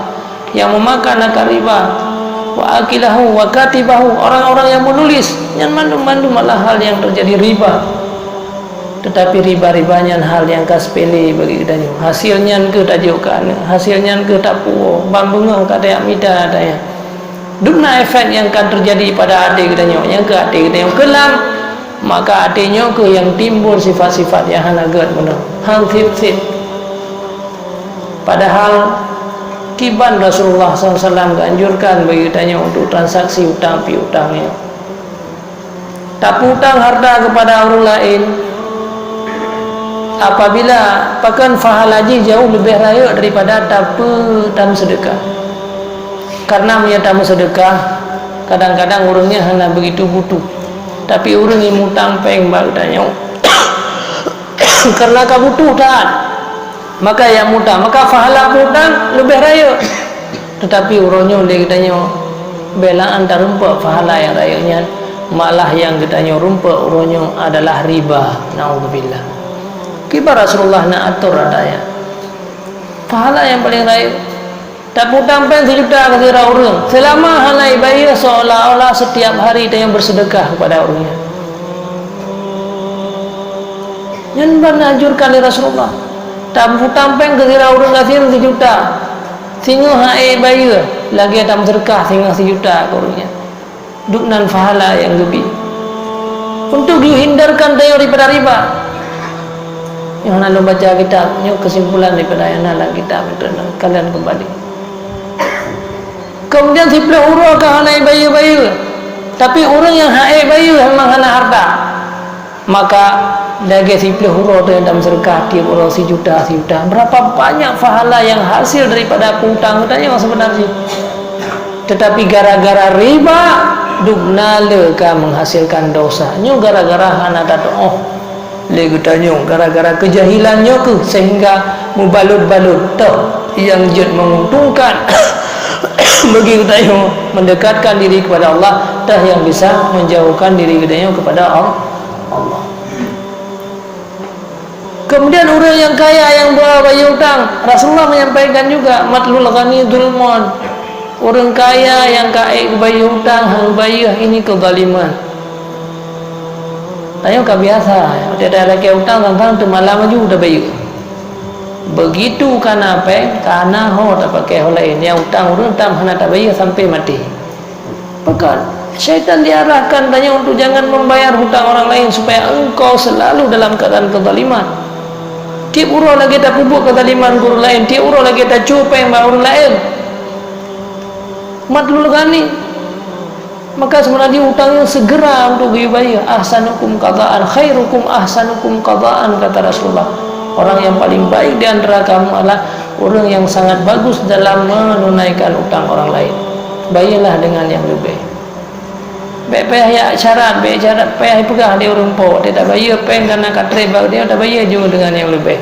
yang memakan akar riba, wa akilahu wa katibahu, orang-orang yang menulis yang mandu-mandu malah hal yang terjadi riba. Tetapi riba-ribanya hal yang kasepele bagi kita. Hasilnya ke tajukan, hasilnya ke tapu, bambunga kata yang mida daya. Duna efek yang akan terjadi pada hati kita yang ke hati kita yang kelam, maka hatinya ke yang timbul sifat-sifat yang hanagat benar. Hansip-sip. Padahal kiban Rasulullah SAW anjurkan bagi kita untuk transaksi utang piutangnya. tak hutang harta kepada orang lain apabila pakan fahalaji jauh lebih raya daripada tamu sedekah. Karena punya tamu sedekah kadang-kadang orangnya hanya begitu butuh, tapi orang yang hutang peng baru tanya karena kebutuhan maka yang hutang, maka fahala hutang lebih raya, tetapi orangnya oleh tanya belaan tak rumput fahala yang rayanya, malah yang ditanya rumput orangnya adalah riba. Naudzubillah. Kibar Rasulullah nak atur adanya pahala yang paling raya. Tak hutang pen 1 juta ke orang selama halai bayar seolah-olah setiap hari dia yang bersedekah kepada orangnya. Yang menanjurkan oleh Rasulullah tak hutang pen ke orang kasih 1 juta sehingga halai bayar lagi tak bersedekah sehingga 1 juta ke orangnya duknan pahala yang lebih untuk dihindarkan dia daripada riba. Yang nak baca kitab, nyok kesimpulan daripada yang nak kitab itu kalian kembali. Kemudian si pelahura kan hanai bayu-bayu, tapi orang yang hanai bayu memang hana harta, maka lagi si pelahura tu yang dalam sedekah tiap orang 1 juta, 1 juta. Berapa banyak pahala yang hasil daripada hutang katanya sebenarnya. Tetapi gara-gara riba, duknala kan menghasilkan dosa. Nyo gara-gara hana tak lagi tanya gara-gara kejahilannya ke sehingga mubalut-balut tak yang jid menguntungkan bagi kita mendekatkan diri kepada Allah dah yang bisa menjauhkan diri kita kepada Allah. Kemudian orang yang kaya yang berbayar hutang, Rasulullah menyampaikan juga matlul ghani dzulmun, orang kaya yang kaya bayar hutang hang bayar ini kezaliman. Tanya kau biasa, ada lagi hutang tentang tu malam aja udah bayar. Begitu kan apa? Karena tak pakai hal lain. Yang hutang orang tak hana tak bayar sampai mati. Pekan syaitan diarahkan tanya untuk jangan membayar hutang orang lain supaya engkau selalu dalam keadaan kezaliman. Tiap orang lagi tak pupuk kezaliman guru lain, tiap orang lagi tak cupai orang lain. Matlul ghani. Maka sebenarnya hutangnya segera untuk dibayar. Ahsanukum qadaan khairukum ahsanukum qadaan, kata Rasulullah. Orang yang paling baik di antara kamu adalah orang yang sangat bagus dalam menunaikan hutang orang lain. Bayarlah dengan yang lebih. Baik payah syarat, baik syarat payah pegah dia orang po, dia tak bayar pen karena katre bag dia tak bayar juga dengan yang lebih.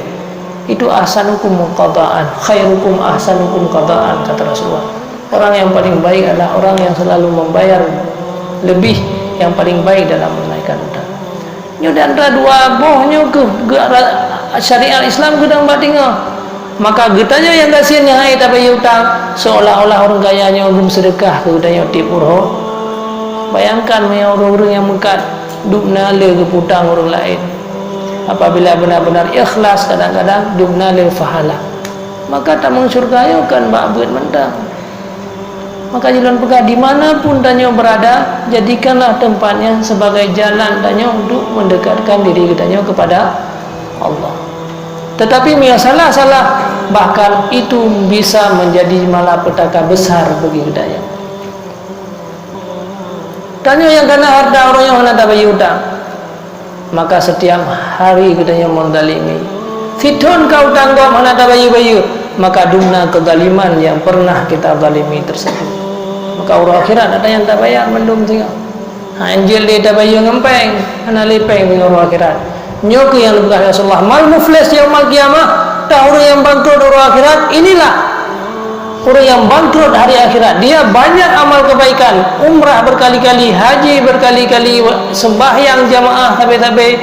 Itu ahsanukum qadaan khairukum ahsanukum qadaan, kata Rasulullah. Orang yang paling baik adalah orang yang selalu membayar lebih, yang paling baik dalam menunaikan hutang. Nyo dan dua bohnya ke syariat Islam ke dalam batinga. Maka getanya yang kasihannya hai tak bayar hutang, seolah-olah orang kayanya belum sedekah ke getanya tip urho. Bayangkan orang-orang yang mekat duknala ke hutang orang lain. Apabila benar-benar ikhlas kadang-kadang duknala fahala. Maka tak mengsurga kan ba'bud mentang. Maka jalan pegah dimanapun tanya berada, jadikanlah tempatnya sebagai jalan tanya untuk mendekatkan diri kitanya kepada Allah. Tetapi salah, bahkan itu bisa menjadi malapetaka besar bagi kitanya. Tanya yang kena harta orang yang hendak bayar hutang, maka setiap hari kitanya mendalimi. Fitun kau tanggung hendak bayar, maka dumna kezaliman yang pernah kita zalimi tersebut. Maka orang akhirat ada yang tak bayar mendum tinggal. Anjil dia tak bayar ngempeng, ana lepeng dengan orang akhirat. Nyok yang lebih Rasulullah mal muflis yaumul qiyamah, tak orang yang bangkrut orang akhirat. Inilah orang yang bangkrut hari akhirat. Dia banyak amal kebaikan, umrah berkali-kali, haji berkali-kali, sembahyang jamaah sampai-sampai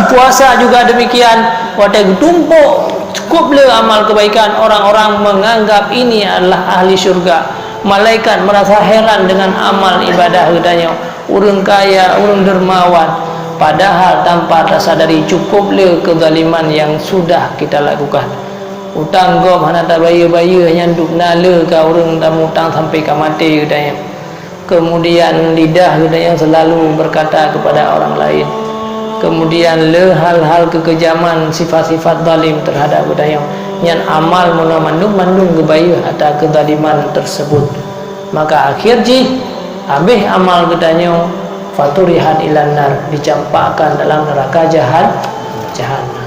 puasa juga demikian. Wadah tumpuk cukuplah amal kebaikan. Orang-orang menganggap ini adalah ahli syurga. Malaikat merasa heran dengan amal ibadah katanya. Orang kaya, orang dermawan, padahal tanpa tersadari cukuplah kezaliman yang sudah kita lakukan. Utang gom hana tak bayar-bayar yang duk nala ka orang tak utang sampai ke mati katanya. Kemudian lidah katanya selalu berkata kepada orang lain. Kemudian hal-hal kekejaman, sifat-sifat zalim terhadap budaya yang amal mandung kebayar atas kezaliman tersebut. Maka akhir ji habis amal katanya faturihat ilan nar, dicampakkan dalam neraka jahanam.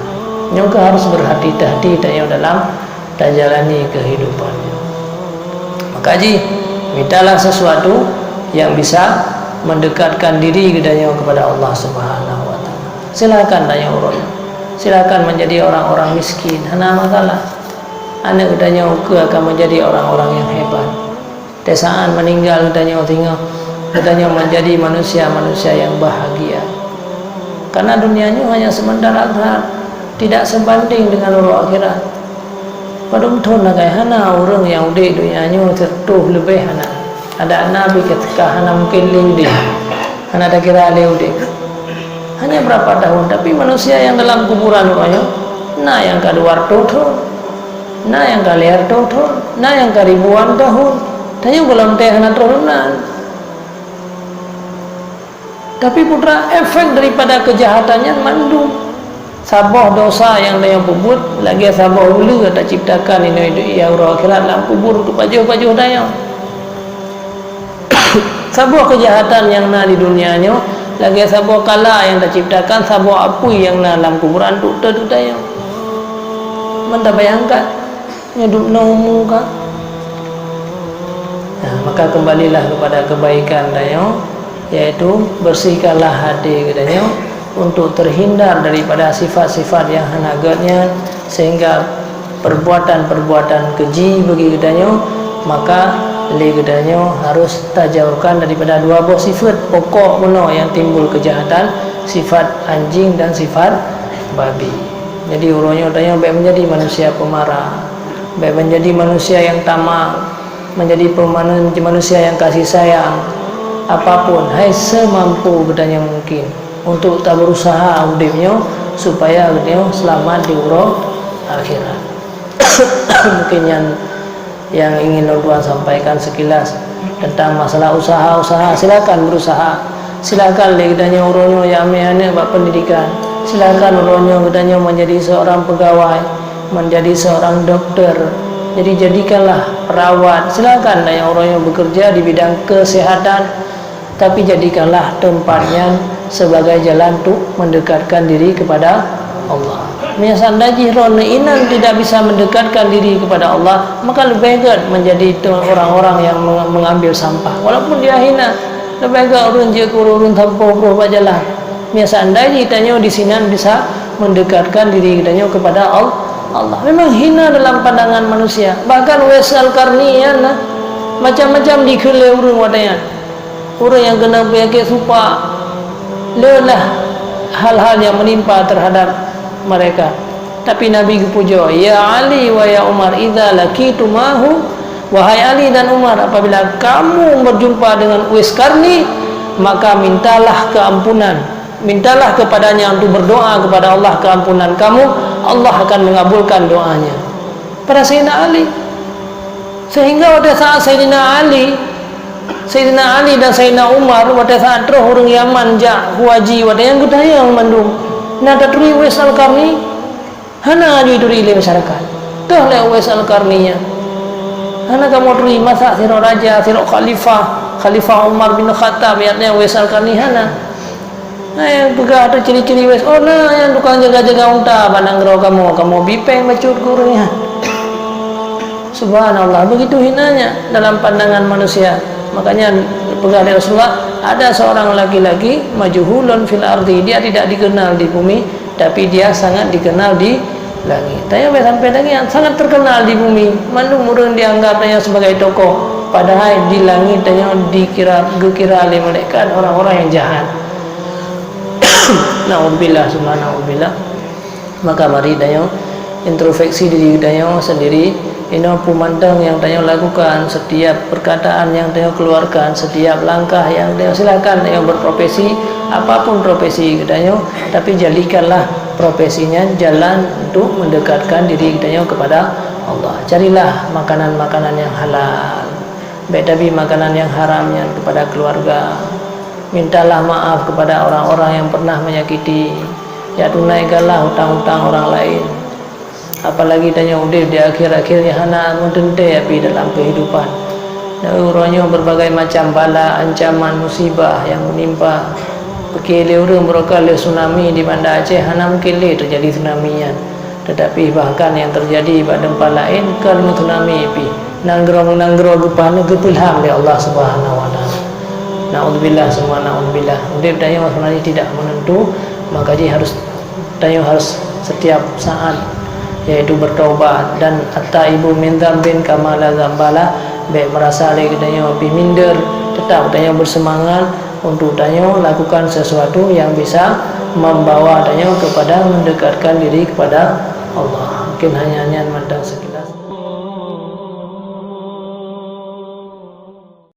Juga harus berhati-hati dalam jalani kehidupannya. Maka ji, mintalah sesuatu yang bisa mendekatkan diri kepada Allah Subhanahu wa taala. Silakan tanya orang. Silakan menjadi orang-orang miskin. Hana masalah. Anak kedanya akan menjadi orang-orang yang hebat. Desaan meninggal kedanya menjadi manusia-manusia yang bahagia. Karena dunianya hanya sebentar saat, tidak sebanding dengan urut akhirat. Padahal thon lah kayak hana orang yang udah dunianya tertuh lebih hana. Ada nabi ketika hana mungkin lebih, hana tak kira lebih. Hanya berapa tahun, tapi manusia yang dalam kuburan orangnya, nah yang keluar tahun, nah yang kaliar tahun, nah yang ribuan tahun, tanya belum teh hana turunan. Tapi putra efek daripada kejahatannya mandum. Sabah dosa yang dia buat lagi sabah ulu kata ciptakan ini ya orang akhirat dalam kubur untuk pajuh-pajuh daya. Sabah kejahatan yang na di dunianya lagi sabah kala yang terciptakan sabah apui yang na dalam kuburan untuk daya. Mana bayangkan hidup naumu kan? Nah, maka kembalilah kepada kebaikan daya, yaitu bersihkanlah hati katanya untuk terhindar daripada sifat-sifat yang hanagatnya, sehingga perbuatan-perbuatan keji bagi katanya, maka katanya harus tajauhkan daripada dua buah sifat pokok mana yang timbul kejahatan, sifat anjing dan sifat babi. Jadi urutnya katanya baik menjadi manusia pemarah, baik menjadi manusia yang tamak, menjadi manusia yang kasih sayang, apapun hai semampu katanya mungkin untuk tak berusaha udipnya supaya katanya selamat di urut akhirat. Mungkin yang ingin Tuhan sampaikan sekilas tentang masalah usaha. Silakan berusaha, silakan katanya urutnya yang ambil buat pendidikan, silakan urutnya katanya menjadi seorang pegawai, menjadi seorang dokter, jadi jadikanlah perawat, silakan yang urutnya bekerja di bidang kesehatan, tapi jadikanlah tempatnya sebagai jalan untuk mendekatkan diri kepada Allah. Misalnya jihron inan tidak bisa mendekatkan diri kepada Allah, maka lebih baik menjadi orang-orang yang mengambil sampah. Walaupun dia hina, lebih baik orang je kurun tanpa berubah jalan. Misalnya ditanya di sini bisa mendekatkan diri kitanya kepada Allah. Memang hina dalam pandangan manusia. Bahkan Wesal Karnian macam-macam dikele urang wadanya. Orang yang kena penyakit supa, lelah hal-hal yang menimpa terhadap mereka. Tapi Nabi kepuja, ya Ali wa ya Umar idza laqitumahu, wahai Ali dan Umar, apabila kamu berjumpa dengan Uwais Karni, maka mintalah keampunan, mintalah kepadanya untuk berdoa kepada Allah keampunan kamu, Allah akan mengabulkan doanya. Pada Sayyidina Ali, sehingga pada saat Sayyidina Ali dan Sayyidina Umar pada saat terus orang Yaman jak huaji pada yang budaya yang mandung nak tertui Uwais Al-Karni hana aju duri le masyarakat tuh le Uwais Al-Karninya hana kamu teri masa siro raja siro khalifah Umar bin Khattab ayatnya Uwais Al-Karni hana yang pegah ada ciri-ciri Uwais, oh nah yang tukang jaga-jaga unta pandang gerau kamu bipeng bacut gurunya. Subhanallah, begitu hinanya dalam pandangan manusia. Makanya pegah dari Rasulullah, ada seorang laki-laki majhulun fil ardi, dia tidak dikenal di bumi, tapi dia sangat dikenal di langit. Tanya sampai lagi yang sangat terkenal di bumi, mandung orang dianggapnya sebagai tokoh, padahal di langit tanya dikira oleh malaikat orang-orang yang jahat. Na'udzubillah, subhanallah. Maka mari tanya introspeksi diri tanya sendiri. Ini pemandang yang tanya lakukan, setiap perkataan yang tanya keluarkan, setiap langkah yang tanya silakan tanya berprofesi apapun profesi tanya, tapi jadikanlah profesinya jalan untuk mendekatkan diri tanya kepada Allah. Carilah makanan-makanan yang halal, tapi makanan yang haramnya kepada keluarga. Mintalah maaf kepada orang-orang yang pernah menyakiti, ya tunaikanlah hutang-hutang orang lain. Apalagi tanya udah di akhir-akhirnya hana mendente api dalam kehidupan. urangnya berbagai macam bala, ancaman, musibah yang menimpa. Pekele urang berkali tsunami di Banda Aceh, hana mungkin terjadi tsunami yan. Tetapi bahkan yang terjadi pada tempat lain kalau tsunami pi nanggrong gepana gepilham oleh Allah Subhanahu wa taala. Naudzubillah semua naudzubillah. Udip daya sebenarnya tidak menentu, maka dia harus setiap saat yaitu bertaubat dan at-taibu min dzambin kama la dzambala, baik merasa lagi daya lebih minder, tetap daya bersemangat untuk daya lakukan sesuatu yang bisa membawa daya kepada mendekatkan diri kepada Allah. Mungkin hanya mandang sekilas.